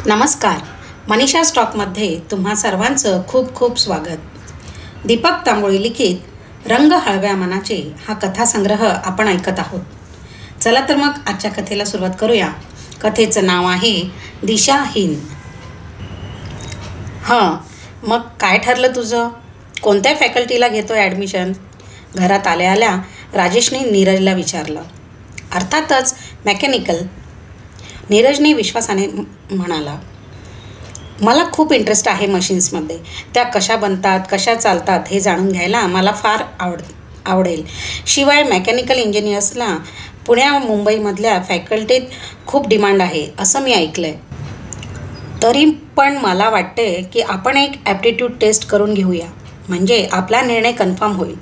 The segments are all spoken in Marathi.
नमस्कार. मनीषा स्टॉकमध्ये तुम्हा सर्वांचं खूप खूप स्वागत. दीपक तांबोळी लिखित रंग हळव्या मनाचे हा कथासंग्रह आपण ऐकत आहोत. चला तर मग आजच्या कथेला सुरुवात करूया. कथेचं नाव आहे दिशाहीन. मग काय ठरलं तुझं? कोणत्या फॅकल्टीला घेतोय ॲडमिशन? घरात आल्या आल्या राजेशने नीरजला विचारलं. अर्थातच मेकॅनिकल. नीरजने विश्वासाने म्हणाला, मला खूप इंटरेस्ट आहे मशीन्समध्ये. त्या कशा बनतात, कशा चालतात हे जाणून घ्यायला मला फार आवडेल. शिवाय मेकॅनिकल इंजिनियर्सला पुण्या मुंबईमधल्या फॅकल्टीत खूप डिमांड आहे असं मी ऐकलं आहे. तरी पण मला वाटते की आपण एक ॲप्टिट्यूड टेस्ट करून घेऊया, म्हणजे आपला निर्णय कन्फर्म होईल.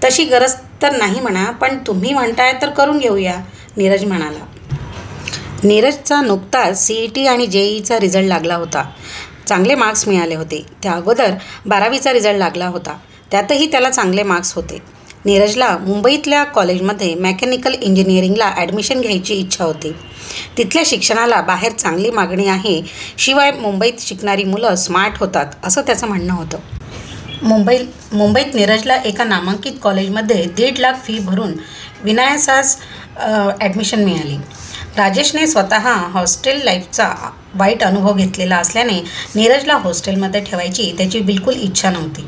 तशी गरज तर नाही म्हणा, पण तुम्ही म्हणताय तर करून घेऊया, नीरज म्हणाला. नीरजचा नुकताच CET आणि JEEचा रिझल्ट लागला होता. चांगले मार्क्स मिळाले होते. त्या अगोदर 12वीचा रिझल्ट लागला होता. त्यातही त्याला चांगले मार्क्स होते. नीरजला मुंबईतल्या कॉलेजमध्ये मेकॅनिकल इंजिनिअरिंगला ॲडमिशन घ्यायची इच्छा होती. तिथल्या शिक्षणाला बाहेर चांगली मागणी आहे. शिवाय मुंबईत शिकणारी मुलं स्मार्ट होतात असं त्याचं म्हणणं होतं. मुंबईत नीरजला एका नामांकित कॉलेजमध्ये 1.5 लाख फी भरून विनायासास ॲडमिशन मिळाली. राजेशने स्वतः हॉस्टेल लाईफचा वाईट अनुभव घेतलेला असल्याने नीरजला हॉस्टेलमध्ये ठेवायची त्याची बिलकुल इच्छा नव्हती.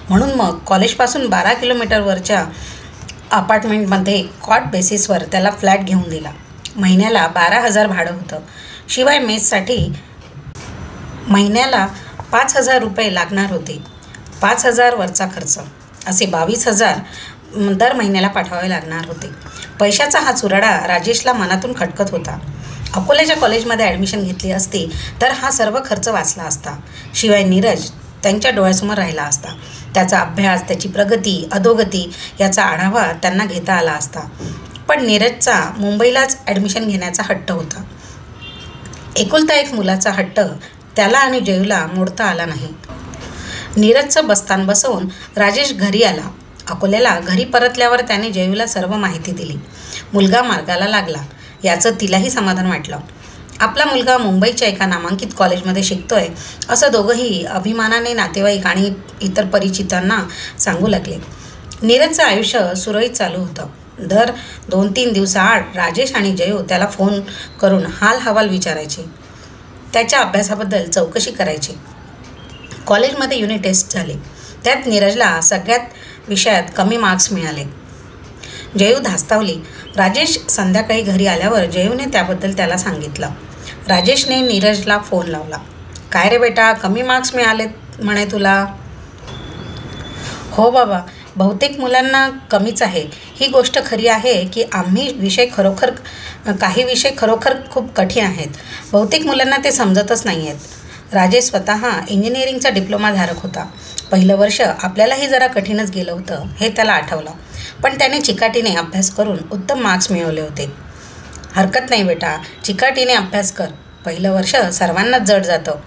म्हणून मग कॉलेजपासून 12 किलोमीटरवरच्या अपार्टमेंटमध्ये कॉट बेसिसवर त्याला फ्लॅट घेऊन दिला. महिन्याला 12,000 भाडं होतं. शिवाय मेससाठी महिन्याला 5,000 रुपये लागणार होते. 5,000 वरचा खर्च असे 22,000 दर महिन्याला पाठवावे लागणार होते. पैशाचा हा चुराडा राजेशला मनातून खटकत होता. अकोल्याच्या कॉलेजमध्ये ॲडमिशन घेतली असती तर हा सर्व खर्च वाचला असता. शिवाय नीरज त्यांच्या डोळ्यासमोर राहिला असता. त्याचा अभ्यास, त्याची प्रगती, अधोगती याचा आढावा त्यांना घेता आला असता. पण नीरजचा मुंबईलाच ॲडमिशन घेण्याचा हट्ट होता. एकुलता एक मुलाचा हट्ट त्याला आणि जयूला मोडता आला नाही. नीरजचं बस्तान बसवून राजेश घरी आला. अकोल्याला घरी परतल्यावर त्याने जयूला सर्व माहिती दिली. मुलगा मार्गाला लागला याचं तिलाही समाधान वाटलं. आपला मुलगा मुंबईच्या एका नामांकित कॉलेजमध्ये शिकतोय असं दोघंही अभिमानाने नातेवाईक आणि इतर परिचितांना सांगू लागले. नीरजचं आयुष्य सुरळीत चालू होतं. दर 2-3 दिवसाआड राजेश आणि जयू त्याला फोन करून हाल हवाल विचारायचे. त्याच्या अभ्यासाबद्दल चौकशी करायची. कॉलेजमध्ये युनिट टेस्ट झाली. त्यात नीरजला सगळ्यात विषयात कमी मार्क्स मिळाले. जयू धास्तावली. राजेश संध्याकाळी घरी आल्यावर जयूने त्याबद्दल त्याला सांगितलं. राजेशने नीरजला फोन लावला. काय रे बेटा, कमी मार्क्स मिळालेत म्हणे तुला? हो बाबा, बहुतेक मुलांना कमीच आहे. ही गोष्ट खरी आहे की काही विषय खरोखर खूप कठीण आहेत. बहुतेक मुलांना ते समजतच नाही आहेत. राजेश स्वतः इंजिनिअरिंगचा डिप्लोमाधारक होता. पहिलं वर्ष आपल्यालाही जरा कठीणच गेलं होतं हे त्याला आठवलं. पण त्याने चिकाटीने अभ्यास करून उत्तम मार्क्स मिळवले होते. हरकत नाही बेटा, चिकाटीने अभ्यास कर. पहिलं वर्ष सर्वांनाच जड जातं.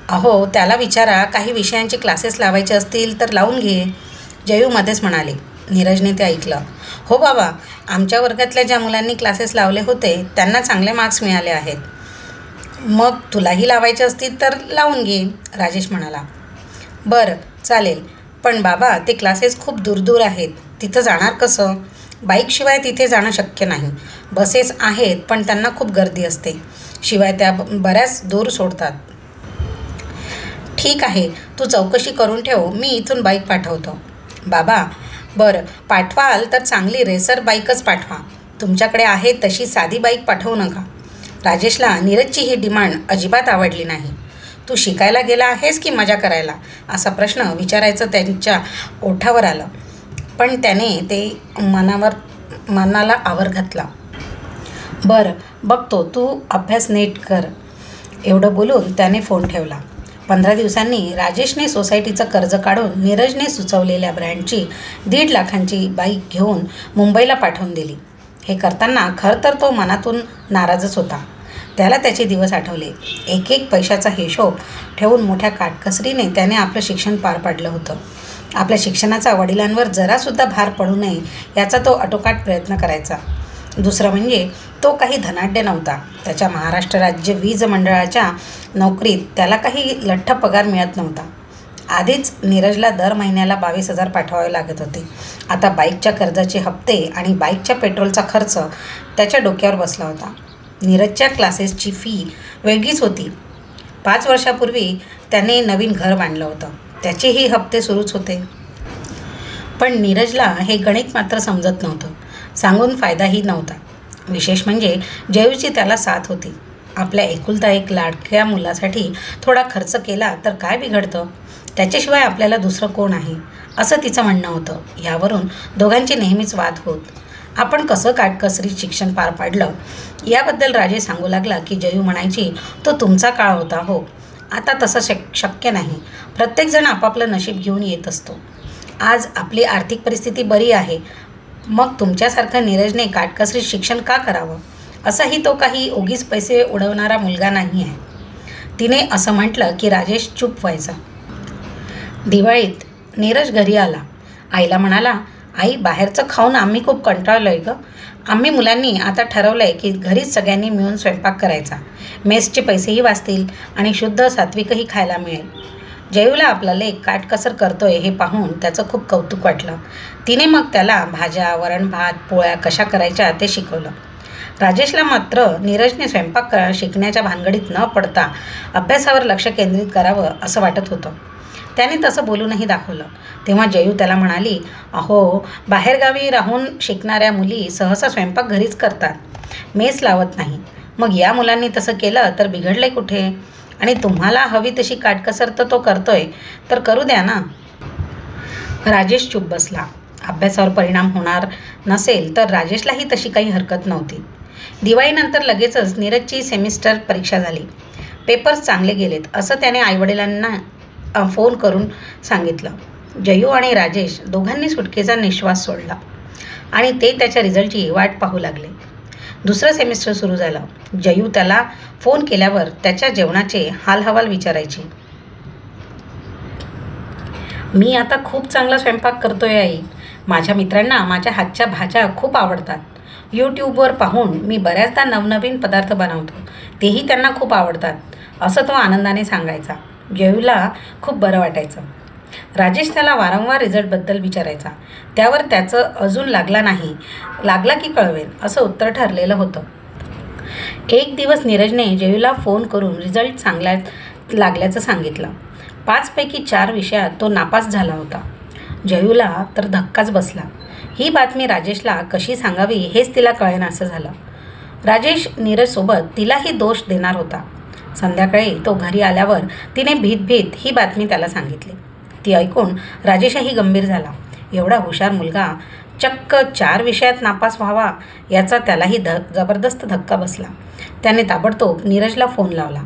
अहो, त्याला विचारा, काही विषयांचे क्लासेस लावायचे असतील तर लावून घे, जयू मध्येच म्हणाले. नीरजने ते ऐकलं. हो बाबा, आमच्या वर्गातल्या ज्या मुलांनी क्लासेस लावले होते त्यांना चांगले मार्क्स मिळाले आहेत. मग तुलाही लावायचे असतील तर लावून घे, राजेश म्हणाला. बरं चालेल, पण बाबा ते क्लासेस खूप दूर आहेत. तिथं जाणार कसं? बाईकशिवाय तिथे जाणं शक्य नाही. बसेस आहेत पण त्यांना खूप गर्दी असते. शिवाय त्या बऱ्याच दूर सोडतात. ठीक आहे, तू चौकशी करून ठेव, मी इथून बाईक पाठवतो. बाबा, बरं पाठवाल तर चांगली रेसर बाईकच पाठवा. तुमच्याकडे आहे तशी साधी बाईक पाठवू नका. राजेशला नीरजची ही डिमांड अजिबात आवडली नाही. तू शिकायला गेला आहेस की मजा करायला, असा प्रश्न विचारायचं त्यांच्या ओठावर आलं. पण त्याने ते मनाला आवर घातला. बरं बघतो, तू अभ्यास नीट कर, एवढं बोलून त्याने फोन ठेवला. 15 दिवसांनी राजेशने सोसायटीचं कर्ज काढून नीरजने सुचवलेल्या ब्रँडची 1.5 लाखांची बाईक घेऊन मुंबईला पाठवून दिली. हे करताना खरं तर तो मनातून नाराजच होता. त्याला त्याचे दिवस आठवले. एक पैशाचा हिशोब ठेवून मोठ्या काटकसरीने त्याने आपलं शिक्षण पार पाडलं होतं. आपल्या शिक्षणाचा वडिलांवर जरासुद्धा भार पडू नये याचा तो आटोकाट प्रयत्न करायचा. दुसरं म्हणजे तो काही धनाढ्य नव्हता. त्याच्या महाराष्ट्र राज्य वीज मंडळाच्या नोकरीत त्याला काही लठ्ठ पगार मिळत नव्हता. आधीच नीरजला दर महिन्याला 22,000 पाठवावे लागत होते. आता बाईकच्या कर्जाचे हप्ते आणि बाईकच्या पेट्रोलचा खर्च त्याच्या डोक्यावर बसला होता. नीरजच्या क्लासेसची फी वेगळीच होती. 5 वर्षापूर्वी त्याने नवीन घर बांधलं होतं. त्याचेही हप्ते सुरूच होते. पण नीरजला हे गणित मात्र समजत नव्हतं. सांगून फायदाही नव्हता. विशेष म्हणजे जयूची त्याला साथ होती. आपल्या एकुलता एक लाडक्या मुलासाठी थोडा खर्च केला तर काय बिघडतं? त्याच्याशिवाय आपल्याला दुसरं कोण आहे, असं तिचं म्हणणं होतं. यावरून दोघांचे नेहमीच वाद होत. आपण कसं काटकसरीत शिक्षण पार पाडलं याबद्दल राजेश सांगू लागला की जयू म्हणायची, तो तुमचा काळ होता हो, आता तसं शक्य नाही. प्रत्येकजण आपापलं नशीब घेऊन येत असतो. आज आपली आर्थिक परिस्थिती बरी आहे, मग तुमच्यासारखं नीरजने काटकसरीत शिक्षण का करावं? असाही तो काही उगीच पैसे उडवणारा मुलगा नाही आहे. तिने असं म्हटलं की राजेश चूप व्हायचा. दिवाळीत नीरज घरी आला. आईला म्हणाला, आई बाहेरचं खाऊन आम्ही खूप कंटाळलो आहे गं. आम्ही मुलांनी आता ठरवलं आहे की घरीच सगळ्यांनी मिळून स्वयंपाक करायचा. मेसचे पैसेही वाचतील आणि शुद्ध सात्विकही खायला मिळेल. जयूला आपला लेक काटकसर करतोय हे पाहून त्याचं खूप कौतुक वाटलं. तिने मग त्याला भाज्या, वरण भात, पोळ्या कशा करायच्या ते शिकवलं. राजेशला मात्र नीरजने स्वयंपाक शिकण्याच्या भानगडीत न पडता अभ्यासावर लक्ष केंद्रित करावं असं वाटत होतं. त्याने तसं बोलूनही दाखवलं. तेव्हा जयू त्याला म्हणाली, अहो, बाहेरगावी राहून शिकणाऱ्या मुली सहसा स्वयंपाक घरीच करतात, मेस लावत नाही. मग या मुलांनी तसं केलं तर बिघडलंय कुठे? आणि तुम्हाला हवी तशी काटकसर तर तो करतोय, तर करू द्या ना. राजेश चूप बसला. अभ्यासावर परिणाम होणार नसेल तर राजेशलाही तशी काही हरकत नव्हती. दिवाळीनंतर लगेचच नीरजची सेमिस्टर परीक्षा झाली. पेपर्स चांगले गेलेत असं त्याने आईवडिलांना फोन करून सांगितलं. जयू आणि राजेश दोघांनी सुटकेचा निश्वास सोडला आणि ते त्याच्या रिझल्टची वाट पाहू लागले. दुसरं सेमिस्टर सुरू झालं. जयू त्याला फोन केल्यावर त्याच्या जेवणाचे हालहवाल विचारायची. मी आता खूप चांगला स्वयंपाक करतोय आई. माझ्या मित्रांना माझ्या हातच्या भाज्या खूप आवडतात. यूट्यूबवर पाहून मी बऱ्याचदा नवनवीन पदार्थ बनवतो, तेही त्यांना खूप आवडतात, असं तो आनंदाने सांगायचा. जयूला खूप बरं वाटायचं. राजेश त्याला वारंवार रिझल्टबद्दल विचारायचा. त्यावर त्याचं अजून लागला नाही, लागला की कळवेन असं उत्तर ठरलेलं होतं. एक दिवस नीरजने जयूला फोन करून रिझल्ट चांगला लागल्याचं सांगितलं. 5 पैकी 4 विषयात तो नापास झाला होता. जयूला तर धक्काच बसला. ही बातमी राजेशला कशी सांगावी हेच तिला कळेनासं झालं. राजेश नीरजसोबत तिलाही दोष देणार होता. संध्याकाळी तो घरी आल्यावर तिने भीत ही बातमी त्याला सांगितली. ती ऐकून राजेशही गंभीर झाला. एवढा हुशार मुलगा चक्क 4 विषयात नापास व्हावा याचा त्यालाही जबरदस्त धक्का बसला. त्याने ताबडतोब नीरजला फोन लावला.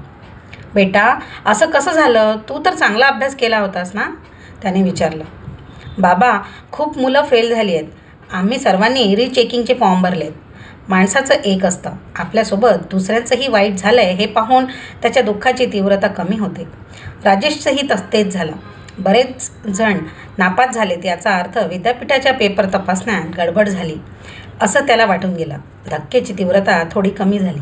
बेटा, असं कसं झालं? तू तर चांगला अभ्यास केला होतास ना? त्याने विचारलं. बाबा, खूप मुलं फेल झाली आहेत. आम्ही सर्वांनी रिचेकिंगचे फॉर्म भरलेत. माणसाचं एक असतं, आपल्यासोबत दुसऱ्यांचंही वाईट झालं आहे हे पाहून त्याच्या दुःखाची तीव्रता कमी होते. राजेशचंही तेच झालं. बरेच जण नापास झालेत याचा अर्थ विद्यापीठाच्या पेपर तपासण्यात गडबड झाली असं त्याला वाटून गेलं. धक्क्याची तीव्रता थोडी कमी झाली.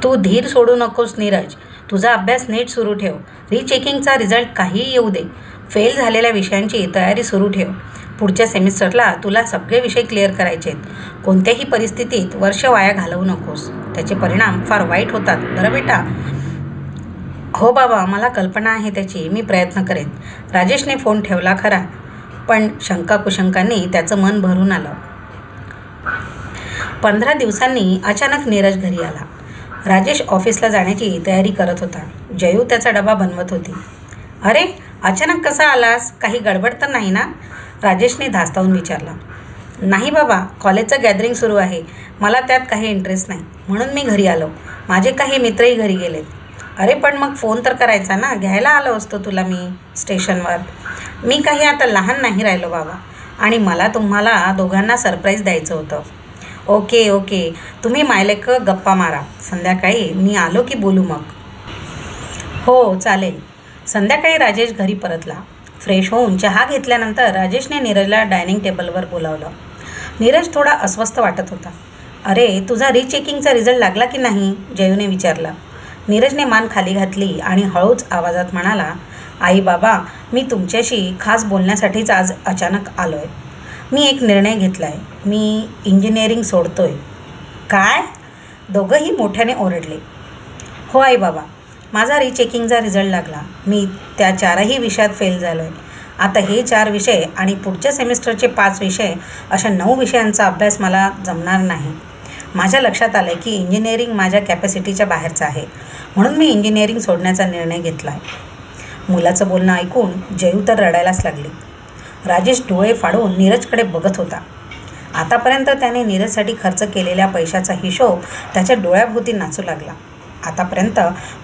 तू धीर सोडू नकोस नीरज. तुझा अभ्यास नीट सुरू ठेव. रिचेकिंगचा रिझल्ट काहीही येऊ दे. फेल झालेल्या विषयांची तयारी सुरू ठेव. पुढच्या सेमिस्टरला तुला सगळे विषय क्लिअर करायचे आहेत. कोणत्याही परिस्थितीत वर्ष वाया घालवू नकोस. त्याचे परिणाम फार वाईट होतात बरं बेटा. हो बाबा, मला कल्पना आहे त्याची. मी प्रयत्न करेन. राजेशने फोन ठेवला खरा, पण शंकाकुशंकांनी त्याचं मन भरून आलं. 15 दिवसांनी अचानक नीरज घरी आला. राजेश ऑफिसला जाण्याची तयारी करत होता. जयू त्याचा डबा बनवत होती. अरे, अचानक कसा आलास? काही गडबड तर नाही ना? राजेशने धास्तावून विचारला. नाही बाबा, कॉलेजचं गॅदरिंग सुरू आहे. मला त्यात काही इंटरेस्ट नाही, म्हणून मी घरी आलो. माझे काही मित्रही घरी गेलेत. अरे पण मग फोन तर करायचा ना, घ्यायला आलो असतो तुला मी स्टेशनवर. मी काही आता लहान नाही राहिलो बाबा, आणि मला तुम्हाला दोघांना सरप्राईज द्यायचं होतं. ओके, तुम्ही मायलेक गप्पा मारा. संध्याकाळी मी आलो की बोलू मग. हो चालेल. संध्याकाळी राजेश घरी परतला. फ्रेश होऊन चहा घेतल्यानंतर राजेशने नीरजला डायनिंग टेबलवर बोलावलं. नीरज थोडा अस्वस्थ वाटत होता. अरे, तुझा रिचेकिंगचा रिझल्ट लागला की नाही? जयूने विचारला. नीरजने मान खाली घातली आणि हळूच आवाजात म्हणाला, आई बाबा, मी तुमच्याशी खास बोलण्यासाठीच आज अचानक आलो आहे. मी एक निर्णय घेतला आहे. मी इंजिनिअरिंग सोडतोय. काय? दोघंही मोठ्याने ओरडले. हो आई बाबा, माझा रिचेकिंगचा रिझल्ट लागला. मी त्या 4ही विषयात फेल झालो आहे. आता हे 4 विषय आणि पुढच्या सेमिस्टरचे 5 विषय अशा 9 विषयांचा अभ्यास मला जमणार नाही. माझ्या लक्षात आलं की इंजिनिअरिंग माझ्या कॅपॅसिटीच्या बाहेरचं आहे. म्हणून मी इंजिनिअरिंग सोडण्याचा निर्णय घेतला आहे. मुलाचं बोलणं ऐकून जयू तर रडायलाच लागली. राजेश डोळे फाडून नीरजकडे बघत होता. आतापर्यंत त्याने नीरजसाठी खर्च केलेल्या पैशाचा हिशोब त्याच्या डोळ्याभोवती नाचू लागला. आतापर्यंत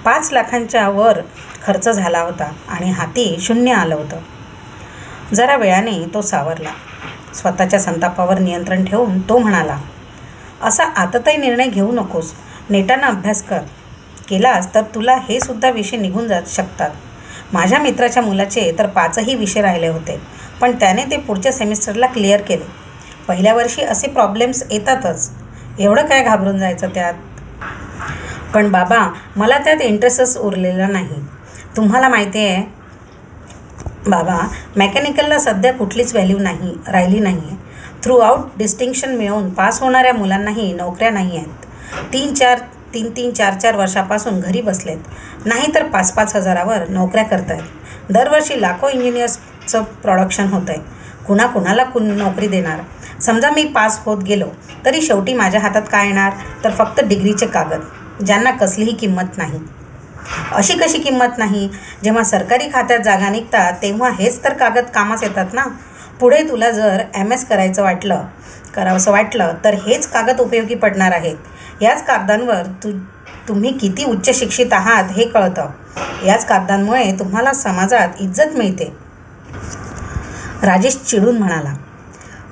5 लाखांच्या वर खर्च झाला होता आणि हाती 0 आलं होतं. जरा वेळाने तो सावरला. स्वतःच्या संतापावर नियंत्रण ठेवून तो म्हणाला, असा आताताई निर्णय घेऊ नकोस. नेटानं अभ्यास कर. केलास तर तुला हे सुद्धा विषय निघून शकतात. माझ्या मित्राच्या मुलाचे तर 5ही विषय राहिले होते, पण त्याने ते पुढच्या सेमिस्टरला क्लिअर केले. पहिल्या वर्षी असे प्रॉब्लेम्स येतातच. एवढं काय घाबरून जायचं त्यात? पण बाबा, मला त्यात इंटरेस्टच उरलेला नाही. तुम्हाला माहिती आहे बाबा, मेकॅनिकलला सध्या कुठलीच व्हॅल्यू राहिली नाही आहे. थ्रू आउट डिस्टिंक्शन मिळवून पास होणाऱ्या मुलांनाही नोकऱ्या नाही आहेत. 3-4 वर्षापासून घरी बसलेत. नाहीतर 5-5 हजारावर नोकऱ्या करत आहेत. दरवर्षी लाखो इंजिनियर्सचं प्रोडक्शन होतं आहे. कुणाला नोकरी देणार? समजा मी पास होत गेलो तरी शेवटी माझ्या हातात काय येणार? तर फक्त डिग्रीचे कागद, ज्यांना कसलीही किंमत नाही. अशी कशी किंमत नाही? जेव्हा सरकारी खात्यात जागा निघतात तेव्हा हेच तर कागद कामास येतात ना. पुढे तुला जर MS करावंसं वाटलं तर हेच कागद उपयोगी पडणार आहेत. याच कागदांवर तुम्ही किती उच्च शिक्षित आहात हे कळतं. याच कागदांमुळे तुम्हाला समाजात इज्जत मिळते. राजेश चिडून म्हणाला,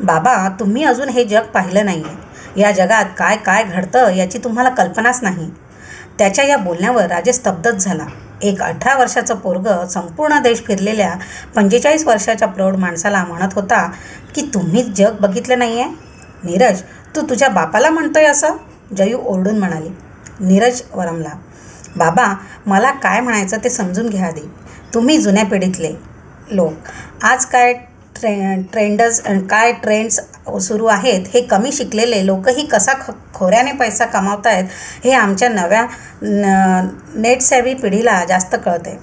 बाबा, तुम्ही अजून हे जग पाहिलं नाही आहे. या जगात काय काय घडतं याची तुम्हाला कल्पनाच नाही. त्याच्या या बोलण्यावर राजेश स्तब्धच झाला. एक 18 वर्षाचं पोरगं संपूर्ण देश फिरलेल्या 45 वर्षाच्या प्रौढ माणसाला म्हणत होता की तुम्ही जग बघितलं नाही आहे. नीरज, तू तुझ्या बापाला म्हणतोय असं? जयू ओरडून म्हणाली. नीरज वरमला. बाबा, मला काय म्हणायचं ते समजून घ्या आधी. तुम्ही जुन्या पिढीतले लोक. आज काय ट्रेंड्स सुरू आहेत हे कमी शिकलेले लोकही कसा खोऱ्याने पैसा कमावत आहेत हे आमच्या नव्या नेटसेवी पिढीला जास्त कळते.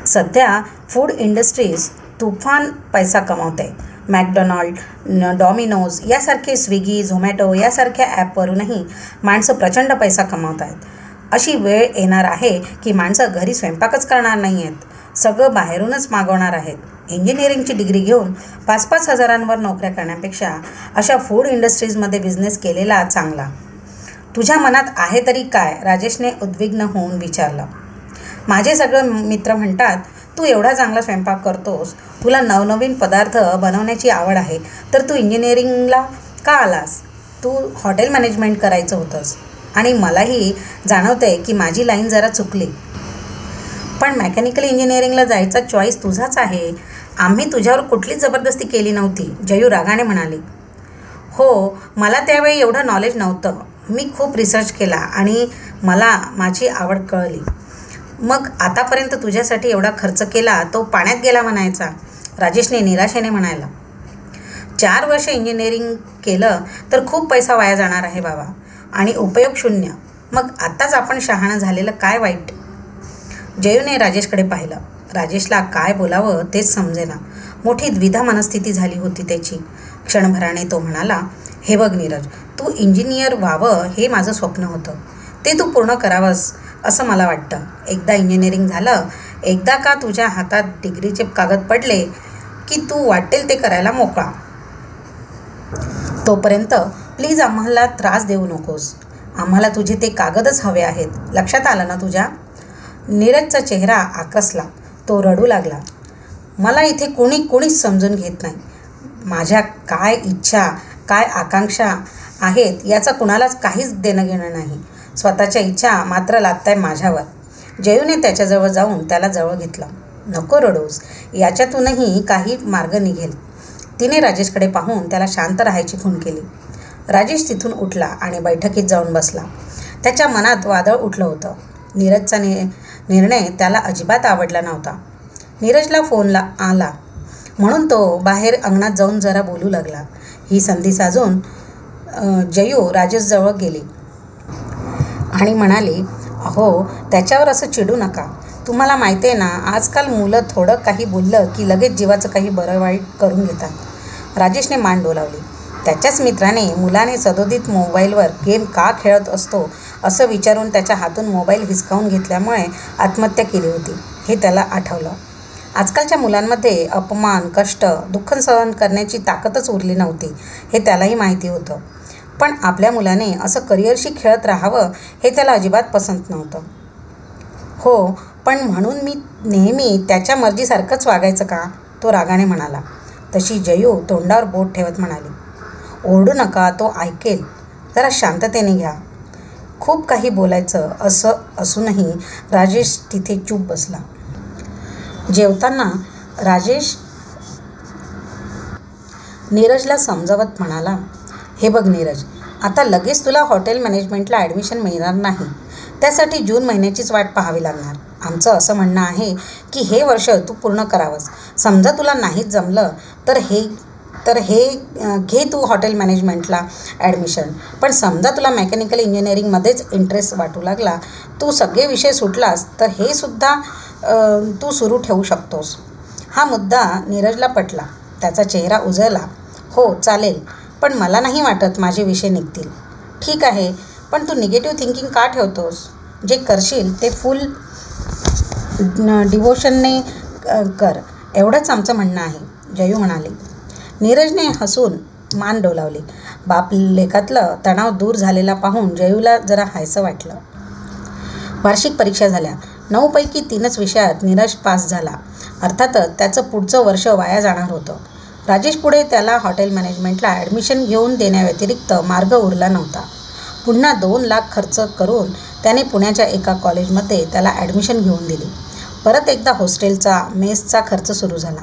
सध्या फूड इंडस्ट्रीज तुफान पैसा कमावते. मॅकडोनाल्ड, डॉमिनोज यासारखे, स्विगी, झोमॅटो यासारख्या ॲपवरूनही माणसं प्रचंड पैसा कमावत आहेत. अशी वेळ येणार आहे की माणसं घरी स्वयंपाकच करणार नाही आहेत. सगळं बाहेरूनच मागवणार आहेत. इंजिनिअरिंगची डिग्री घेऊन 5-5 हजारांवर नोकऱ्या करण्यापेक्षा अशा फूड इंडस्ट्रीजमध्ये बिझनेस केलेला चांगला. तुझ्या मनात आहे तरी काय? राजेशने उद्विग्न होऊन विचारलं. माझे सगळे मित्र म्हणतात, तू एवढा चांगला स्वयंपाक करतोस, तुला नवनवीन पदार्थ बनवण्याची आवड आहे, तर तू इंजिनिअरिंगला का आलास? तू हॉटेल मॅनेजमेंट करायचं होतंस. आणि मलाही जाणवतंय की माझी लाईन जरा चुकली. पण मेकॅनिकल इंजिनिअरिंगला जायचा चॉईस तुझाच आहे. आम्ही तुझ्यावर कुठलीच जबरदस्ती केली नव्हती. जयू रागाने म्हणाली. हो, मला त्यावेळी एवढं नॉलेज नव्हतं. मी खूप रिसर्च केला आणि मला माझी आवड कळली. मग आतापर्यंत तुझ्यासाठी एवढा खर्च केला तो पाण्यात गेला म्हणायचा? राजेशने निराशेने म्हणाला. 4 वर्ष इंजिनिअरिंग केलं तर खूप पैसा वाया जाणार आहे बाबा, आणि उपयोग शून्य. मग आत्ताच आपण शहाणं झालेलं काय वाईट? जयूने राजेशकडे पाहिलं. राजेशला काय बोलावं तेच समजेना. मोठी द्विधा मनस्थिती झाली होती त्याची. क्षणभराने तो म्हणाला, हे बघ नीरज, तू इंजिनियर व्हावं हे माझं स्वप्न होतं. ते तू पूर्ण करावंस असं मला वाटतं. एकदा इंजिनिअरिंग झालं, एकदा का तुझ्या हातात डिग्रीचे कागद पडले की तू वाटेल ते करायला मोकळा. तोपर्यंत प्लीज आम्हाला त्रास देऊ नकोस. आम्हाला तुझे ते कागदच हवे आहेत. लक्षात आलं ना तुझ्या? नीरजचा चेहरा आकसला. तो रडू लागला. मला इथे कोणीच समजून घेत नाही. माझ्या काय इच्छा, काय आकांक्षा आहेत याचा कुणालाच काहीच देणं घेणं नाही. स्वतःच्या इच्छा मात्र लादताय माझ्यावर. जयूने त्याच्याजवळ जाऊन त्याला जवळ घेतलं. नको रडूस, याच्यातूनही काही मार्ग निघेल. तिने राजेशकडे पाहून त्याला शांत राहायची खूण केली. राजेश तिथून उठला आणि बैठकीत जाऊन बसला. त्याच्या मनात वादळ उठलं होतं. नीरजचा निर्णय त्याला अजिबात आवडला नव्हता. नीरजला फोन आला म्हणून तो बाहेर अंगणात जाऊन जरा बोलू लागला. ही संधी साधून जयू राजेशजवळ गेली आणि म्हणाली, अहो, त्याच्यावर असं चिडू नका. तुम्हाला माहिती आहे ना, आजकाल मुलं थोडं काही बोललं की लगेच जीवाचं काही बरं वाईट करून घेतात. राजेशने मान डोलावली. त्याच्याच मित्राने मुलाने सदोदित मोबाईलवर गेम का खेळत असतो असं विचारून त्याच्या हातून मोबाईल हिसकावून घेतल्यामुळे आत्महत्या केली होती हे त्याला आठवलं. आजकालच्या मुलांमध्ये अपमान, कष्ट, दुःख सहन करण्याची ताकदच उरली नव्हती हे त्यालाही माहिती होतं. पण आपल्या मुलाने असं करिअरशी खेळत राहावं हे त्याला अजिबात पसंत नव्हतं. हो, पण म्हणून मी नेहमी त्याच्या मर्जीसारखंच वागायचं का? तो रागाने म्हणाला. तशी जयू तोंडावर बोट ठेवत म्हणाली, ओरडू नका, तो ऐकेल. जरा शांततेने घ्या. खूप काही बोलायचं असं असूनही राजेश तिथे चूप बसला. जेवताना राजेश नीरजला समजावत म्हणाला, हे बघ नीरज, आता लगेच तुला हॉटेल मॅनेजमेंटला ॲडमिशन मिळणार नाही. त्यासाठी जून महिन्याचीच वाट पाहावी लागणार. आमचं असं म्हणणं आहे की हे वर्ष तू पूर्ण करावंस. समजा तुला नाहीच जमलं तर हे घे तू हॉटेल मॅनेजमेंटला ॲडमिशन. पण समजा तुला मेकॅनिकल इंजिनिअरिंगमध्येच इंटरेस्ट वाटू लागला, तू सगळे विषय सुटलास तर हे सुद्धा तू सुरू ठेवू शकतोस. हा मुद्दा नीरजला पटला. त्याचा चेहरा उजळला. हो चालेल, पण मला नाही वाटत माझे विषय निघतील. ठीक आहे, पण तू निगेटिव्ह थिंकिंग का ठेवतोस? जे करशील ते फुल डिवोशनने कर, एवढंच आमचं म्हणणं आहे, जयू म्हणाली. नीरजने हसून मान डोलावली. बाप लेखातलं तणाव दूर झालेला पाहून जयूला जरा हायसं वाटलं. वार्षिक परीक्षा झाल्या. 9 पैकी 3च विषयात नीरज पास झाला. अर्थातच त्याचं पुढचं वर्ष वाया जाणार होतं. राजेश पुढे त्याला हॉटेल मॅनेजमेंटला ॲडमिशन घेऊन देण्याव्यतिरिक्त मार्ग उरला नव्हता. पुन्हा 2 लाख खर्च करून त्याने पुण्याच्या एका कॉलेजमध्ये त्याला ॲडमिशन घेऊन दिली. परत एकदा हॉस्टेलचा, मेसचा खर्च सुरू झाला.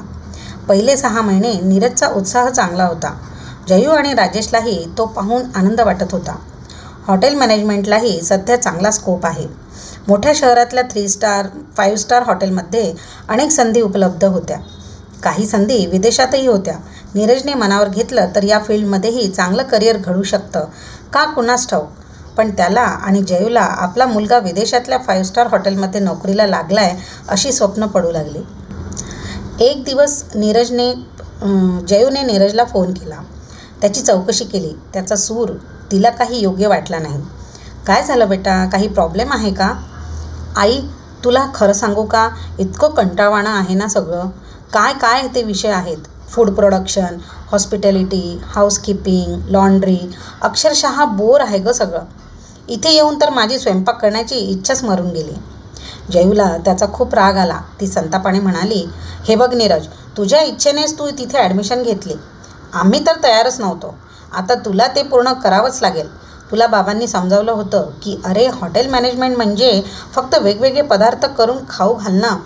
पहिले 6 महिने नीरजचा उत्साह चांगला होता. जयू आणि राजेशलाही तो पाहून आनंद वाटत होता. हॉटेल मॅनेजमेंटलाही सध्या चांगला स्कोप आहे. मोठ्या शहरातल्या 3 स्टार, 5 स्टार हॉटेलमध्ये अनेक संधी उपलब्ध होत्या. काही संधी विदेशातही होत्या. नीरजने मनावर घेतलं तर या फील्डमध्येही चांगलं करिअर घडू शकतं का कुणास ठाऊक. पण त्याला आणि जयूला आपला मुलगा विदेशातल्या 5 स्टार हॉटेलमध्ये नोकरीला लागलाय अशी स्वप्न पडू लागली. एक दिवस जयूने नीरजला फोन केला. त्याची चौकशी केली. त्याचा सूर तिला काही योग्य वाटला नाही. काय झालं बेटा, काही प्रॉब्लेम आहे का? आई, तुला खरं सांगू का, इतकं कंटाळवाणं आहे ना सगळं. काय ते विषय आहेत. Food production, hospitality, housekeeping, laundry, अक्षरशः बोर आहे गं सगळं. इथे येऊन तर माझी स्वयंपाक करण्याची इच्छाच मरून गेली. जयूला त्याचा खूप राग आला. ती संतापाने म्हणाली, हे बघ नीरज, तुझ्या इच्छेनेच तू तिथे ॲडमिशन घेतली. आम्ही तर तयारच नव्हतो. आता तुला ते पूर्ण करावंच लागेल. तुला बाबांनी समजावलं होतं की अरे, हॉटेल मॅनेजमेंट म्हणजे फक्त वेगवेगळे पदार्थ करून खाऊ घालणं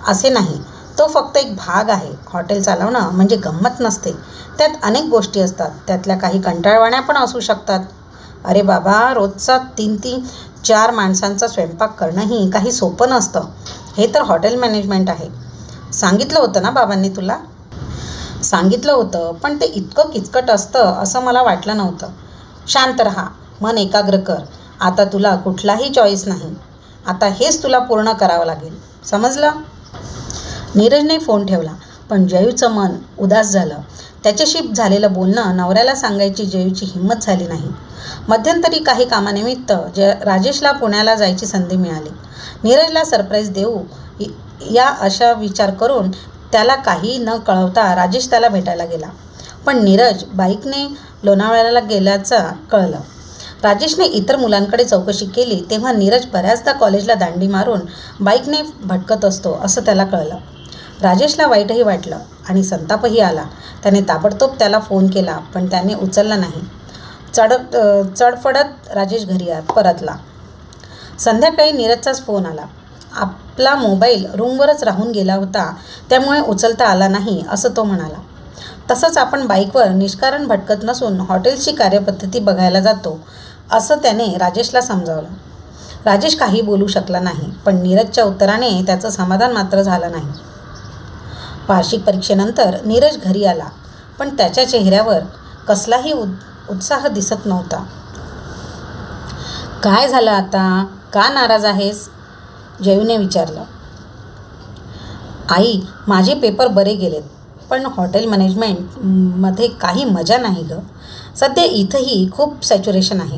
असे नाही. तो फक्त एक भाग आहे. हॉटेल चालवणं म्हणजे गंमत नसते. त्यात अनेक गोष्टी असतात. त्यातल्या काही कंटाळवाण्या पण असू शकतात. अरे बाबा, रोजचा 3-4 माणसांचा स्वयंपाक करणंही काही सोपं नसतं. हे तर हॉटेल मॅनेजमेंट आहे. सांगितलं होतं ना बाबांनी तुला? सांगितलं होतं, पण ते इतकं किचकट असतं असं मला वाटलं नव्हतं. शांत राहा, मन एकाग्र कर. आता तुला कुठलाही चॉईस नाही. आता हेच तुला पूर्ण करावं लागेल, समजलं? नीरजने फोन ठेवला. पण जयूचं मन उदास झालं. त्याच्याशी झालेलं बोलणं नवऱ्याला सांगायची जयूची हिंमत झाली नाही. मध्यंतरी काही कामानिमित्त राजेशला पुण्याला जायची संधी मिळाली. नीरजला सरप्राईज देऊ या अशा विचार करून त्याला काही न कळवता राजेश त्याला भेटायला गेला. पण नीरज बाईकने लोणावळ्याला गेल्याचं कळलं. राजेशने इतर मुलांकडे चौकशी केली तेव्हा नीरज बऱ्याचदा कॉलेजला दांडी मारून बाईकने भटकत असतो असं त्याला कळलं. राजेशला वाईटही वाटलं आणि संतापही आला. त्याने ताबडतोब त्याला फोन केला, पण त्याने उचलला नाही. चडफडत राजेश घरी परतला. संध्याकाळी नीरजचाच फोन आला. आपला मोबाईल रूमवरच राहून गेला होता, त्यामुळे उचलता आला नाही असं तो म्हणाला. तसंच आपण बाईकवर निष्कारण भटकत नसून हॉटेल्सची कार्यपद्धती बघायला जातो, असं त्याने राजेशला समजावलं. राजेश काही बोलू शकला नाही, पण नीरजच्या उत्तराने त्याचं समाधान मात्र झालं नाही. वार्षिक परीक्षेनंतर नीरज घरी आला, पण त्याच्या चेहऱ्यावर कसलाही उत्साह दिसत नव्हता. काय झालं आता? का नाराज आहेस? जयूने विचारलं. आई, माझे पेपर बरे गेलेत, पण हॉटेल मॅनेजमेंटमध्ये काही मजा नाही गं. सध्या इथंही खूप सॅच्युरेशन आहे.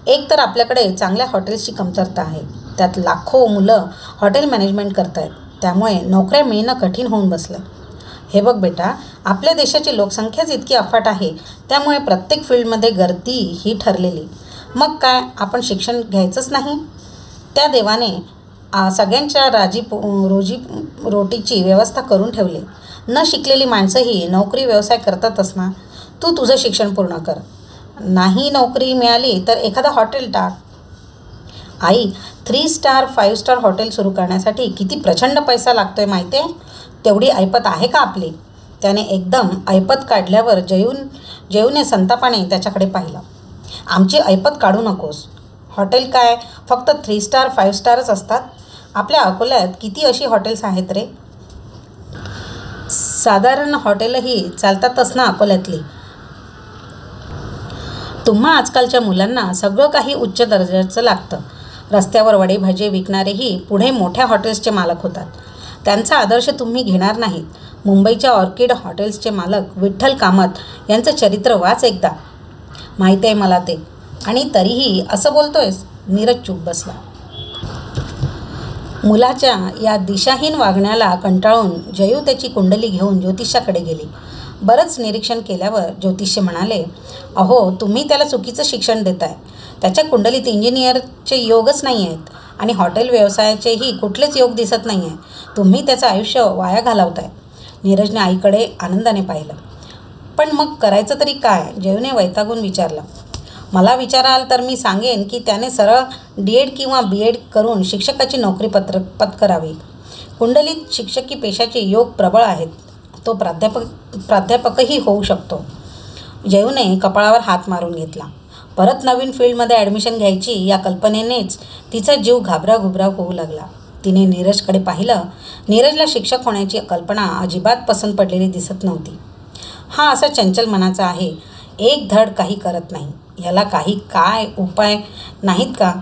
एक तर आपल्याकडे चांगल्या हॉटेल्सची कमतरता आहे. त्यात लाखो मुलं हॉटेल मॅनेजमेंट करत आहेत. त्यामुळे नोकऱ्या मिळणं कठीण होऊन बसलं. हे बघ बेटा, आपल्या देशाची लोकसंख्याच इतकी अफाट आहे, त्यामुळे प्रत्येक फील्डमध्ये गर्दी ही ठरलेली. मग काय, आपण शिक्षण घ्यायचंच नाही? त्या देवाने सगळ्यांच्या रोटीची व्यवस्था करून ठेवली. न शिकलेली माणसंही नोकरी व्यवसाय करतातच ना. तू तुझं शिक्षण पूर्ण कर. नाही नोकरी मिळाली तर एखादं हॉटेल टाक. आई, 3 स्टार 5 स्टार हॉटेल सुरू करण्यासाठी किती प्रचंड पैसा लागतोय माहिती आहे? तेवढी ऐपत आहे का आपली? त्याने एकदम ऐपत काढल्यावर जयूने संतापाने त्याच्याकडे पाहिलं. आमची ऐपत काढू नकोस. हॉटेल काय फक्त 3 स्टार 5 स्टारच असतात? आपल्या अकोल्यात किती अशी हॉटेल्स आहेत रे? साधारण हॉटेलही चालतातच ना अकोल्यातली. तुम्हा आजकालच्या मुलांना सगळं काही उच्च दर्जाचं लागतं. रस्त्यावर वडेभाजी विकणारेही पुढे मोठ्या हॉटेल्सचे मालक होतात. त्यांचा आदर्श तुम्ही घेणार नाहीत. मुंबईच्या ऑर्किड हॉटेल्सचे मालक विठ्ठल कामत यांचं चरित्र वाच एकदा. माहीत आहे मला ते. आणि तरीही असं बोलतोयस? नीरज चूप बसला. मुलाच्या या दिशाहीन वागण्याला कंटाळून जयू त्याची कुंडली घेऊन ज्योतिषाकडे गेली. बरंच निरीक्षण केल्यावर ज्योतिष म्हणाले, अहो, तुम्ही त्याला चुकीचं शिक्षण देताय. त्याच्या कुंडलीत इंजिनियरचे योगच नाही आहेत आणि हॉटेल व्यवसायाचेही कुठलेच योग दिसत नाही आहे. तुम्ही त्याचं आयुष्य वाया घालवताय. नीरजने आईकडे आनंदाने पाहिलं. पण मग करायचं तरी काय? जयूने वैतागून विचारलं. मला विचाराल तर मी सांगेन की त्याने सरळ D.Ed किंवा B.Ed करून शिक्षकाची नोकरी पत्करावी. कुंडलीत शिक्षकी पेशाचे योग प्रबळ आहेत. तो प्राध्यापकही होऊ शकतो. जयूने कपाळावर हात मारून घेतला. परत नवीन फील्डमध्ये ॲडमिशन घ्यायची या कल्पनेनेच तिचा जीव घाबराघुबरा होऊ लागला. तिने नीरजकडे पाहिलं. नीरजला शिक्षक होण्याची कल्पना अजिबात पसंत पडलेली दिसत नव्हती. हा असा चंचल मनाचा आहे, एक धड काही करत नाही. याला काही काय उपाय नाहीत का?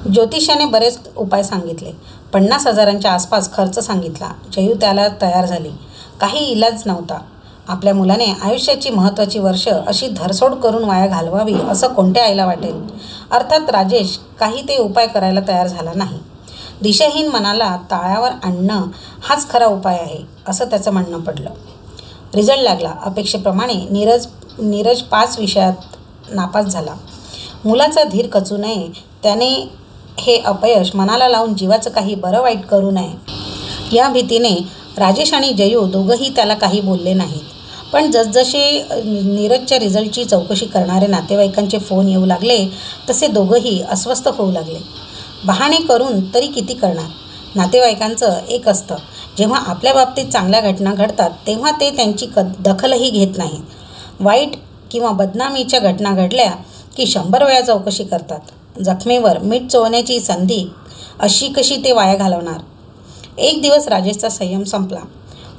ज्योतिषाने बरेच उपाय सांगितले. 50,000च्या आसपास खर्च सांगितला. जयू त्याला तयार झाली. काही इलाज नव्हता. आपल्या मुलाने आयुष्याची महत्त्वाची वर्ष अशी धरसोड करून वाया घालवावी असं कोणत्या आईला वाटेल? अर्थात राजेश काही ते उपाय करायला तयार झाला नाही. दिशाहीन मनाला ताळ्यावर आणणं हाच खरा उपाय आहे असं त्याचं म्हणणं पडलं. रिझल्ट लागला. अपेक्षेप्रमाणे नीरज 5 विषयात नापास झाला. मुलाचा धीर खचू नये, त्याने हे अपयश मनाला लावून जीवाचं काही बरं वाईट करू नये या भीतीने राजेश आणि जयू दोघंही त्याला काही बोलले नाहीत. पण जसजसे नीरजच्या रिझल्टची चौकशी करणारे नातेवाईकांचे फोन येऊ लागले तसे दोघंही अस्वस्थ होऊ लागले. बहाणे करून तरी किती करणार? नातेवाईकांचं एक असतं, जेव्हा आपल्या बाबतीत चांगल्या घटना घडतात तेव्हा ते त्यांची दखलही घेत नाहीत. वाईट किंवा बदनामीच्या घटना घडल्या की 100 वेळा चौकशी करतात. जखमेवर मीठ चोळण्याची संधी अशी कशी ते वाया घालवणार? एक दिवस राजेशचा संयम संपला.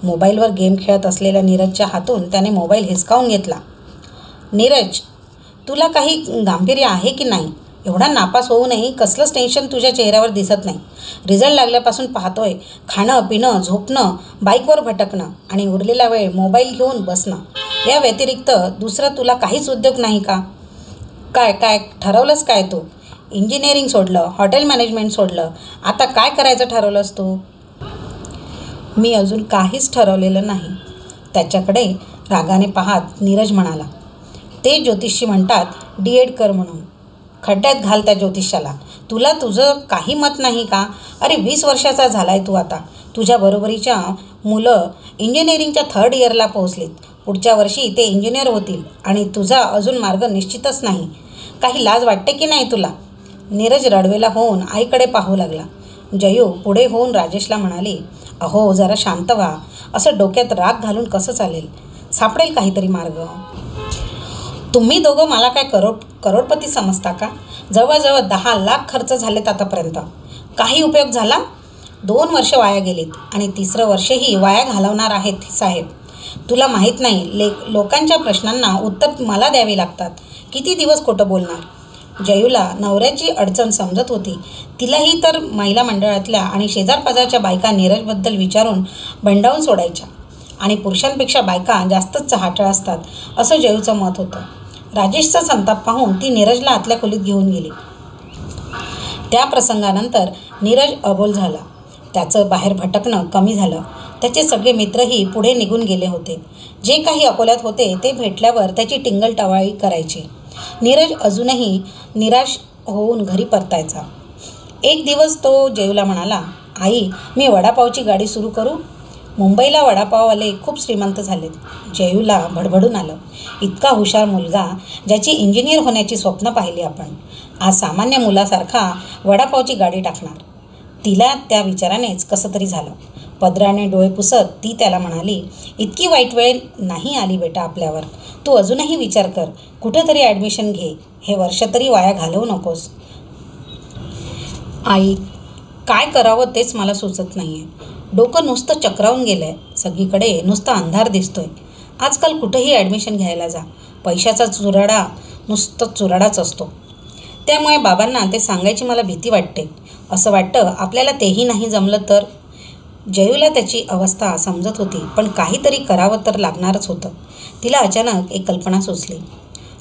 मोबाईलवर गेम खेळत असलेल्या नीरजच्या हातून त्याने मोबाईल हिसकावून घेतला. नीरज, तुला काही गांभीर्य आहे की नाही? एवढा नापास होऊनही कसलंच टेन्शन तुझ्या चेहऱ्यावर दिसत नाही. रिझल्ट लागल्यापासून पाहतोय, खाणं पिणं झोपणं, बाईकवर भटकणं आणि उरलेला वेळ मोबाईल घेऊन बसणं, या व्यतिरिक्त दुसरा तुला काहीच उद्योग नाही का? काय ठरवलंस काय तू? इंजिनिअरिंग सोडलं, हॉटेल मॅनेजमेंट सोडलं, आता काय करायचं ठरवलंस तू? मी अजून काहीच ठरवलेलं नाही. त्याच्याकडे रागाने पाहत नीरज म्हणाला. ते ज्योतिषी म्हणतात D.Ed कर म्हणून. खड्ड्यात घाल त्या ज्योतिषाला. तुला तुझं काही मत नाही का? अरे 20 वर्षाचा झालाय तू आता. तुझ्या बरोबरीच्या मुलं इंजिनिअरिंगच्या 3rd इयरला पोहोचलीत. पुढच्या वर्षी ते इंजिनियर होतील आणि तुझा अजून मार्ग निश्चितच नाही. काही लाज वाटते की नाही तुला? नीरज रडवेला होऊन आईकडे पाहू लागला. जयू पुढे होऊन राजेशला म्हणाली, अहो जरा शांत व्हा. असं डोक्यात राग घालून कसं चालेल? सापडेल काहीतरी मार्ग. तुम्ही दोघं मला काय करोडपती समजता का? जवळजवळ 10 लाख खर्च झालेत आतापर्यंत. काही उपयोग झाला? 2 वर्ष वाया गेलीत आणि 3रं वर्षही वाया घालवणार आहेत साहेब. तुला माहीत नाही, लोकांच्या प्रश्नांना उत्तर मला द्यावी लागतात. किती दिवस खोटं बोलणार? जयूला नवऱ्याची अडचण समजत होती. तिलाही तर महिला मंडळातल्या आणि शेजारपाजारच्या बायका नीरजबद्दल विचारून बंडावून सोडायच्या आणि पुरुषांपेक्षा बायका जास्तच चहाटळ असतात असं जयूचं मत होतं. राजेशचा संताप पाहून ती नीरजला आतल्या खोलीत घेऊन गेली. त्या प्रसंगानंतर नीरज अबोल झाला. त्याचं बाहेर भटकणं कमी झालं. त्याचे सगळे मित्रही पुढे निघून गेले होते. जे काही अकोल्यात होते ते भेटल्यावर त्याची टिंगलटवाळी करायची. नीरज अजूनही निराश होऊन घरी परतायचा. एक दिवस तो जयूला म्हणाला, आई, मी वडापावची गाडी सुरू करू? मुंबईला वडापाववाले खूप श्रीमंत झालेत. जयूला भडभडून आलं. इतका हुशार मुलगा, ज्याची इंजिनियर होण्याची स्वप्न पाहिली आपण, आज सामान्य मुलासारखा वडापावची गाडी टाकणार. तिला त्या विचारानेच कसं तरी झालं. पदराने डोळे पुसत ती त्याला म्हणाली, इतकी वाईट वेळ नाही आली बेटा आपल्यावर. तू अजूनही विचार कर, कुठंतरी ॲडमिशन घे. हे वर्ष तरी वाया घालवू नकोस. आई, काय करावं तेच मला सुचत नाही आहे. डोकं नुसतं चक्रावून गेलं आहे. सगळीकडे नुसता अंधार दिसतोय. आजकाल कुठंही ॲडमिशन घ्यायला जा, पैशाचा चुराडा नुसतं चुराडाच असतो. त्यामुळे बाबांना ते सांगायची मला भीती वाटते. असं वाटतं आपल्याला तेही नाही जमलं तर. जयूला त्याची अवस्था समजत होती, पण काहीतरी करावं तर लागणारच होतं. तिला अचानक एक कल्पना सुचली.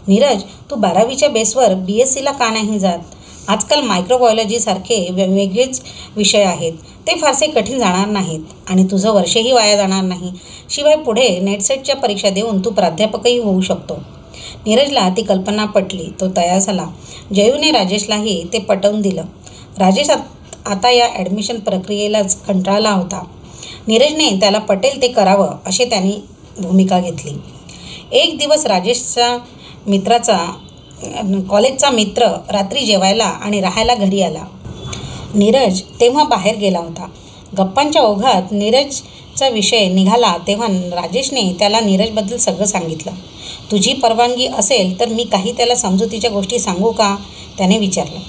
नीरज, तू 12वीच्या बेसवर BScला का नाही जात? आजकाल मायक्रोबायोलॉजीसारखे वेगवेगळेच विषय आहेत. ते फारसे कठीण जाणार नाहीत आणि तुझं वर्षही वाया जाणार नाही. शिवाय पुढे नेटसेटच्या परीक्षा देऊन तू प्राध्यापकही होऊ शकतो. नीरजला ती कल्पना पटली. तो तयार झाला. जयूने राजेशलाही ते पटवून दिलं. राजेश आता या ॲडमिशन प्रक्रियेलाच कंटाळला होता. नीरजने त्याला पटेल ते करावं अशी त्यांनी भूमिका घेतली. एक दिवस राजेशचा कॉलेजचा मित्र रात्री जेवायला आणि राहायला घरी आला. नीरज तेव्हा बाहेर गेला होता. गप्पांच्या ओघात नीरजचा विषय निघाला तेव्हा राजेशने त्याला नीरजबद्दल सगळं सांगितलं. तुझी परवानगी असेल तर मी काही त्याला समजुतीच्या गोष्टी सांगू का? त्याने विचारलं.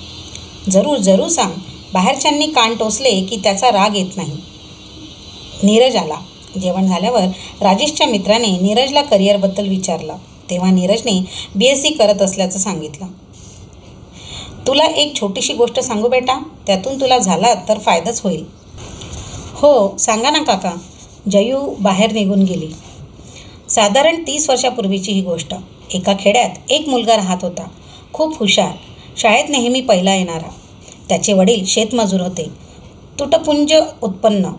जरूर जरूर सांग. बाहेरच्यांनी कान टोचले की त्याचा राग येत नाही. नीरज आला. जेवण झाल्यावर राजेशच्या मित्राने नीरजला करिअरबद्दल विचारलं. तेव्हा नीरजने BSc करत असल्याचं सांगितलं. तुला एक छोटीशी गोष्ट सांगू बेटा, त्यातून तुला झाला तर फायदाच होईल. हो सांगा ना काका. जयू बाहेर निघून गेली. साधारण 30 वर्षापूर्वीची ही गोष्ट. एका खेड्यात एक मुलगा राहत होता. खूप हुशार, शाळेत नेहमी पहिला येणारा. त्याचे वडील शेतमजूर होते. तुटपुंज उत्पन्न.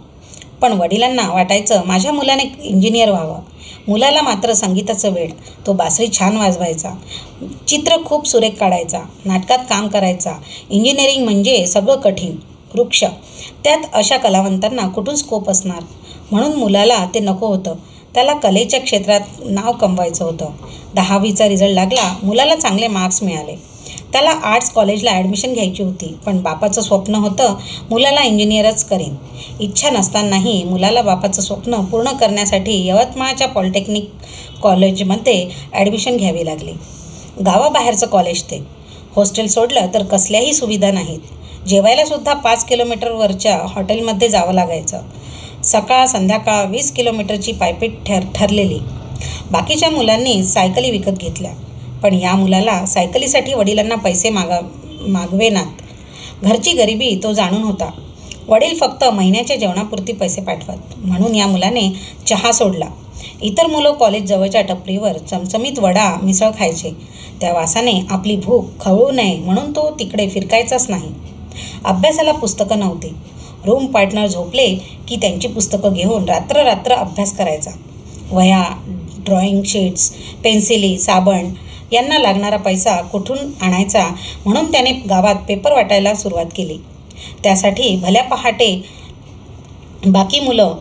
पण वडिलांना वाटायचं माझ्या मुलाने इंजिनियर व्हावं. मुलाला मात्र संगीताचं वेड. तो बासरी छान वाजवायचा, चित्र खूप सुरेख काढायचा, नाटकात काम करायचा. इंजिनिअरिंग म्हणजे सगळं कठीण, वृक्ष. त्यात अशा कलावंतांना कुठून स्कोप असणार? म्हणून मुलाला ते नको होतं. त्याला कलेच्या क्षेत्रात नाव कमवायचं होतं. 10वीचा रिझल्ट लागला. मुलाला चांगले मार्क्स मिळाले. त्याला आर्ट्स कॉलेजला ॲडमिशन घ्यायची होती. पण बापाचं स्वप्न होतं मुलाला इंजिनियरच करेन. इच्छा नसतानाही मुलाला बापाचं स्वप्न पूर्ण करण्यासाठी यवतमाळच्या पॉलिटेक्निक कॉलेजमध्ये ॲडमिशन घ्यावी लागली. गावाबाहेरचं कॉलेज ते. हॉस्टेल सोडलं तर कसल्याही सुविधा नाहीत. जेवायलासुद्धा 5 किलोमीटरवरच्या हॉटेलमध्ये जावं लागायचं. सकाळ संध्याकाळ 20 किलोमीटरची पायपीट ठरलेली. बाकीच्या मुलांनी सायकली विकत घेतल्या. पण या मुलाला सायकलीसाठी वडिलांना पैसे मागवेनात. घरची गरिबी तो जाणून होता. वडील फक्त महिन्याच्या जेवणापुरती पैसे पाठवत. म्हणून या मुलाने चहा सोडला. इतर मुलं कॉलेजजवळच्या टपरीवर चमचमीत वडा मिसळ खायचे. त्या वासाने आपली भूक खवळू नये म्हणून तो तिकडे फिरकायचाच नाही. अभ्यासाला पुस्तकं नव्हती. रूम पार्टनर झोपले की त्यांची पुस्तकं घेऊन रात्र रात्र अभ्यास करायचा. वह्या, ड्रॉइंग शीट्स, पेन्सिली, साबण यांना लागणारा पैसा कुठून आणायचा म्हणून त्याने गावात पेपर वाटायला सुरुवात केली. त्यासाठी भल्या पहाटे बाकी मुलं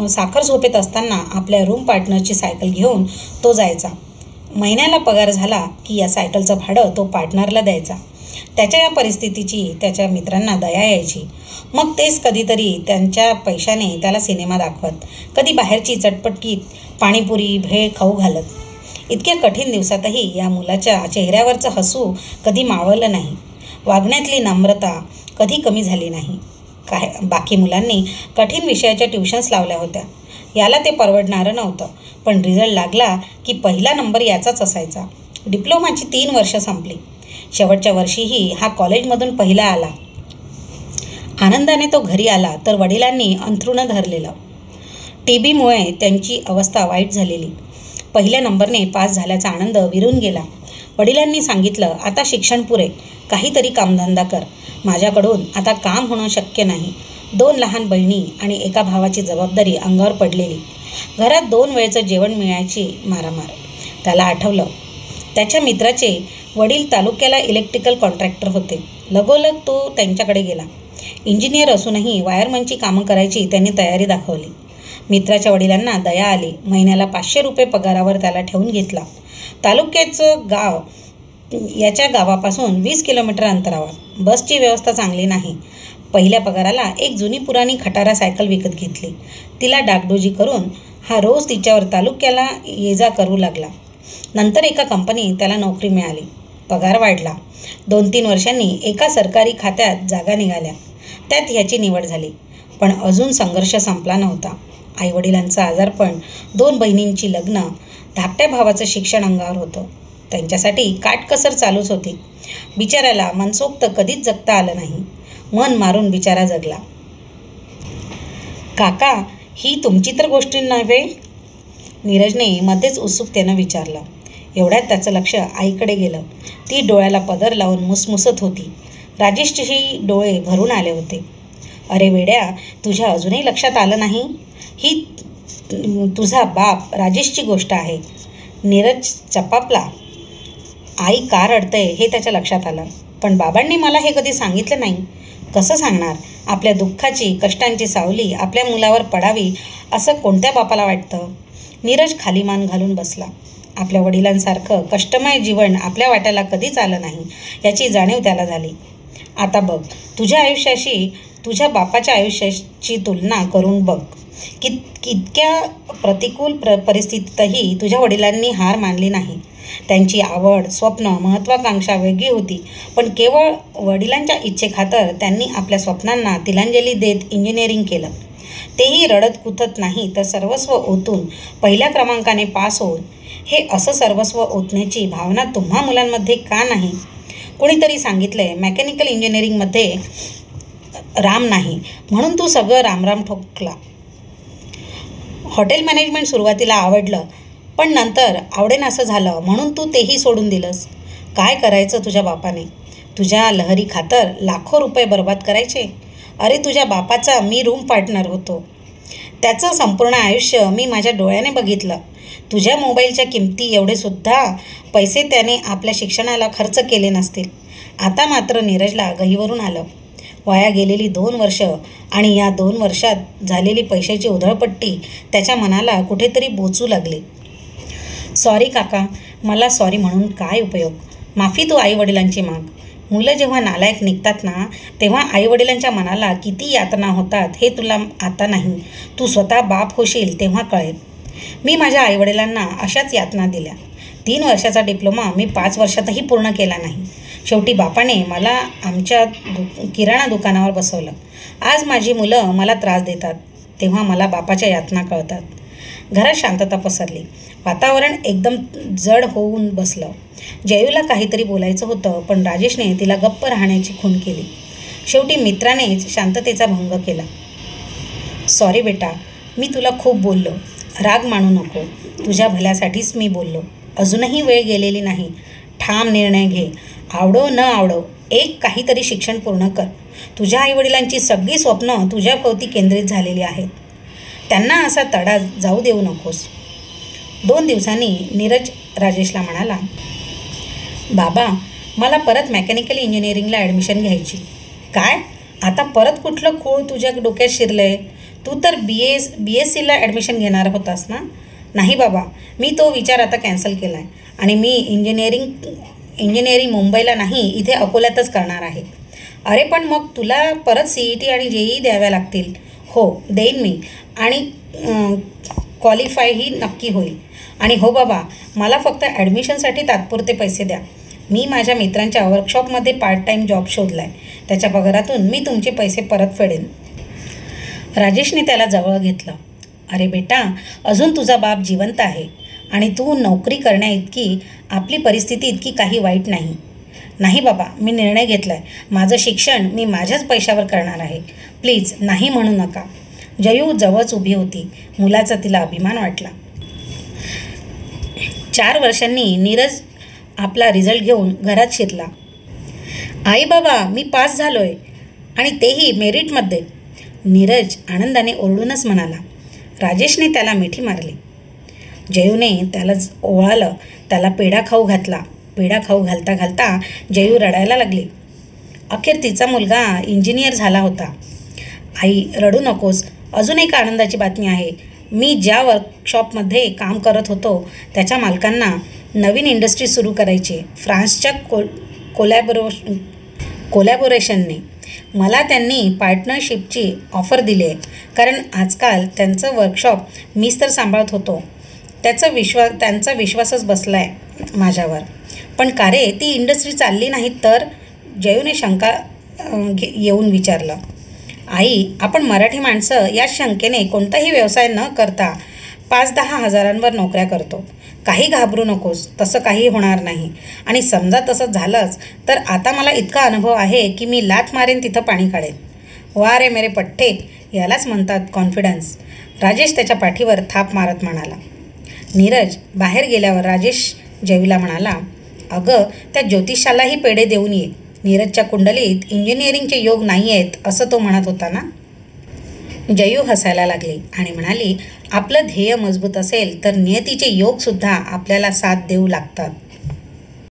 साखर झोपेत असताना आपल्या रूम पार्टनरची सायकल घेऊन तो जायचा. महिन्याला पगार झाला की या सायकलचं भाडं तो पार्टनरला द्यायचा. त्याच्या या परिस्थितीची त्याच्या मित्रांना दया यायची. मग तेच कधीतरी त्यांच्या पैशाने त्याला सिनेमा दाखवत, कधी बाहेरची चटपटीत पाणीपुरी भेळ खाऊ घालत. इतक्या कठीण दिवसातही या मुलाच्या चेहऱ्यावरचं हसू कधी मावळलं नाही. वागण्यातली नम्रता कधी कमी झाली नाही. बाकी मुलांनी कठीण विषयाच्या ट्युशन्स लावल्या होत्या. याला ते परवडणारं नव्हतं, पण रिझल्ट लागला की पहिला नंबर याचाच असायचा. डिप्लोमाची 3 वर्ष संपली. शेवटच्या वर्षीही हा कॉलेजमधून पहिला आला. आनंदाने तो घरी आला तर वडिलांनी अंथरुणं धरलेलं. TBमुळे त्यांची अवस्था वाईट झालेली. पहिल्या नंबरने पास झाल्याचा आनंद विरून गेला. वडिलांनी सांगितलं, आता शिक्षण पुरे, काहीतरी कामधंदा कर. माझ्याकडून आता काम होणं शक्य नाही. 2 लहान बहिणी आणि एका भावाची जबाबदारी अंगावर पडलेली. घरात 2 वेळचं जेवण मिळायची मारामार. त्याला आठवलं, त्याच्या मित्राचे वडील तालुक्याला इलेक्ट्रिकल कॉन्ट्रॅक्टर होते. लगोलग तो त्यांच्याकडे गेला. इंजिनियर असूनही वायरमनची कामं करायची त्यांनी तयारी दाखवली. मित्राच्या वडिलांना दया आली. महिन्याला 500 रुपये पगारावर त्याला ठेवून घेतला. तालुक्याचं गाव याच्या गावापासून 20 किलोमीटर अंतरावर. बसची व्यवस्था चांगली नाही. पहिल्या पगाराला एक जुनी पुराणी खटारा सायकल विकत घेतली. तिला डागडोजी करून हा रोज तिच्यावर तालुक्याला ये जा करू लागला. नंतर एका कंपनीत त्याला नोकरी मिळाली. पगार वाढला. 2-3 वर्षांनी एका सरकारी खात्यात जागा निघाल्या. त्यात ह्याची निवड झाली. पण अजून संघर्ष संपला नव्हता. आईवडिलांचं आजारपण, 2 बहिणींची लग्न, धाकट्या भावाचं शिक्षण अंगावर होतं. त्यांच्यासाठी काटकसर चालूच होती. बिचाऱ्याला मनसोक्त कधीच जगता आलं नाही. मन मारून बिचारा जगला. काका, ही तुमची तर गोष्ट नव्हे? नीरजने मध्येच उत्सुकतेनं विचारलं. एवढ्यात त्याचं लक्ष आईकडे गेलं. ती डोळ्याला पदर लावून मुसमुसत होती. राजेशचेही डोळे भरून आले होते. अरे वेड्या, तुझ्या अजूनही लक्षात आलं नाही? ही तुझा बाप राजेशची गोष्ट आहे. नीरज चपापला. आई का रडते हे त्याच्या लक्षात आलं. पण बाबांनी मला हे कधी सांगितलं नाही. कसं सांगणार? आपल्या दुःखाची, कष्टांची सावली आपल्या मुलावर पडावी असं कोणत्या बापाला वाटतं? नीरज खाली मान घालून बसला. आपल्या वडिलांसारखं कष्टमय जीवन आपल्या वाट्याला कधीच आलं नाही याची जाणीव त्याला झाली. आता बघ, तुझ्या आयुष्याशी तुझ्या बापाच्या आयुष्याची तुलना करून बघ. इतक्या प्रतिकूल परिस्थितीतही तुझ्या वडिलांनी हार मानली नाही. त्यांची आवड, स्वप्न, महत्त्वाकांक्षा वेगळी होती, पण केवळ वडिलांच्या इच्छेखातर त्यांनी आपल्या स्वप्नांना तिलांजली देत इंजिनिअरिंग केलं. तेही रडत कुथत नाही, तर सर्वस्व ओतून पहिल्या क्रमांकाने पास होऊन. हे असं सर्वस्व ओतण्याची भावना तुम्हा मुलांमध्ये का नाही? कुणीतरी सांगितलंय मेकॅनिकल इंजिनिअरिंगमध्ये राम नाही, म्हणून तू सगळं रामराम ठोकला. हॉटेल मॅनेजमेंट सुरुवातीला आवडलं, पण नंतर आवडेनासं झालं म्हणून तू तेही सोडून दिलंस. काय करायचं तुझ्या बापाने? तुझ्या लहरी खातर लाखो रुपये बर्बाद करायचे? अरे, तुझ्या बापाचा मी रूम पार्टनर होतो. त्याचं संपूर्ण आयुष्य मी माझ्या डोळ्याने बघितलं. तुझ्या मोबाईलच्या किमती एवढेसुद्धा पैसे त्याने आपल्या शिक्षणाला खर्च केले नसतील. आता मात्र नीरजला गहिवरून आलं. वाया गेलेली 2 वर्ष आणि या 2 वर्षात झालेली पैशाची उधळपट्टी त्याच्या मनाला कुठेतरी बोचू लागली. सॉरी काका, मला सॉरी म्हणून काय उपयोग? माफी तू आईवडिलांची माग. मुलं जेव्हा नालायक निघतात ना, तेव्हा आईवडिलांच्या मनाला किती यातना होतात हे तुला आता नाही, तू स्वतः बाप होशील तेव्हा कळेल. मी माझ्या आईवडिलांना अशाच यातना दिल्या. 3 वर्षाचा डिप्लोमा मी 5 वर्षातही पूर्ण केला नाही. शेवटी बापाने मला आमच्या किराणा दुकानावर बसवलं. आज माझी मुलं मला त्रास देतात, तेव्हा मला बापाच्या यातना कळतात. घरात शांतता पसरली. वातावरण एकदम जड होऊन बसलं. जयूला काहीतरी बोलायचं होतं, पण राजेशने तिला गप्प राहण्याची खूण केली. शेवटी मित्रानेच शांततेचा भंग केला. सॉरी बेटा, मी तुला खूप बोललो. राग मानू नको. तुझ्या भल्यासाठीच मी बोललो. अजूनही वेळ गेलेली नाही. ठाम निर्णय घे. आवडो न आवडो, एक काहीतरी शिक्षण पूर्ण कर. तुझ्या आईवडिलांची सगळी स्वप्न तुझ्याभोवती केंद्रित झालेली आहेत. त्यांना असा तडा जाऊ देऊ नकोस. 2 दिवसांनी नीरज राजेशला म्हणाला, बाबा, मला परत मेकॅनिकल इंजिनिअरिंगला ॲडमिशन घ्यायची. काय? आता परत कुठलं खूळ तुझ्या डोक्यात शिरलं आहे? तू तर BScला ॲडमिशन घेणार होतास ना? नाही बाबा, मी तो विचार आता कॅन्सल केला आहे आणि मी इंजिनिअरिंग मुंबईला नाही, इथे अकोल्यातच करणार आहे. अरे पण मग तुला परत CET आणि JEE द्याव्या लागतील. हो, देईन मी. आणि क्वालिफायही नक्की होईल. आणि हो बाबा, मला फक्त ॲडमिशनसाठी तात्पुरते पैसे द्या. मी माझ्या मित्रांच्या वर्कशॉपमध्ये पार्ट टाईम जॉब शोधला आहे. त्याच्या पगारातून मी तुमचे पैसे परत फेडेन. राजेशने त्याला जवळ घेतलं. अरे बेटा, अजून तुझा बाप जिवंत आहे आणि तू नोकरी करण्याइतकी आपली परिस्थिती इतकी काही वाईट नाही. नाही बाबा, मी निर्णय घेतला आहे. माझं शिक्षण मी माझ्याच पैशावर करणार आहे. प्लीज नाही म्हणू नका. जयू जवळच उभी होती. मुलाचा तिला अभिमान वाटला. 4 वर्षांनी नीरज आपला रिझल्ट घेऊन घरात शिरला. आई बाबा, मी पास झालोय आणि तेही मेरिटमध्ये. नीरज आनंदाने ओरडूनच म्हणाला. राजेशने त्याला मिठी मारली. जयूने त्याला ओवाळलं, त्याला पेढा खाऊ घातला. पेढा खाऊ घालता घालता जयू रडायला लागली. अखेर तिचा मुलगा इंजिनियर झाला होता. आई, रडू नकोस. अजून एक आनंदाची बातमी आहे. मी ज्या वर्कशॉपमध्ये काम करत होतो त्याच्या मालकांना नवीन इंडस्ट्री सुरू करायची. फ्रान्सच्या कोलॅबोरेशनने मला त्यांनी पार्टनरशिपची ऑफर दिली आहे. कारण आजकाल त्यांचं वर्कशॉप मीच तर सांभाळत होतो. त्यांचा विश्वासच बसला आहे माझ्यावर. पण का रे, ती इंडस्ट्री चालली नाही तर? जयूने शंका येऊन विचारलं. आई, आपण मराठी माणसं या शंकेने कोणताही व्यवसाय न करता 5-10 हजारांवर नोकऱ्या करतो. काही घाबरू नकोस, तसं काही होणार नाही. आणि समजा तसं झालंच तर आता मला इतका अनुभव आहे की मी लाथ मारेन तिथं पाणी काढेन. वा रे मेरे पठ्ठे, यालाच म्हणतात कॉन्फिडन्स. राजेश त्याच्या पाठीवर थाप मारत म्हणाला. नीरज बाहेर गेल्यावर राजेश जयूला म्हणाला, अगं, त्या ज्योतिषालाही पेढे देऊन ये. नीरजच्या कुंडलीत इंजिनिअरिंगचे योग नाही आहेत असं तो म्हणत होता ना. जयू हसायला लागली आणि म्हणाली, आपलं ध्येय मजबूत असेल तर नियतीचे योगसुद्धा आपल्याला साथ देऊ लागतात.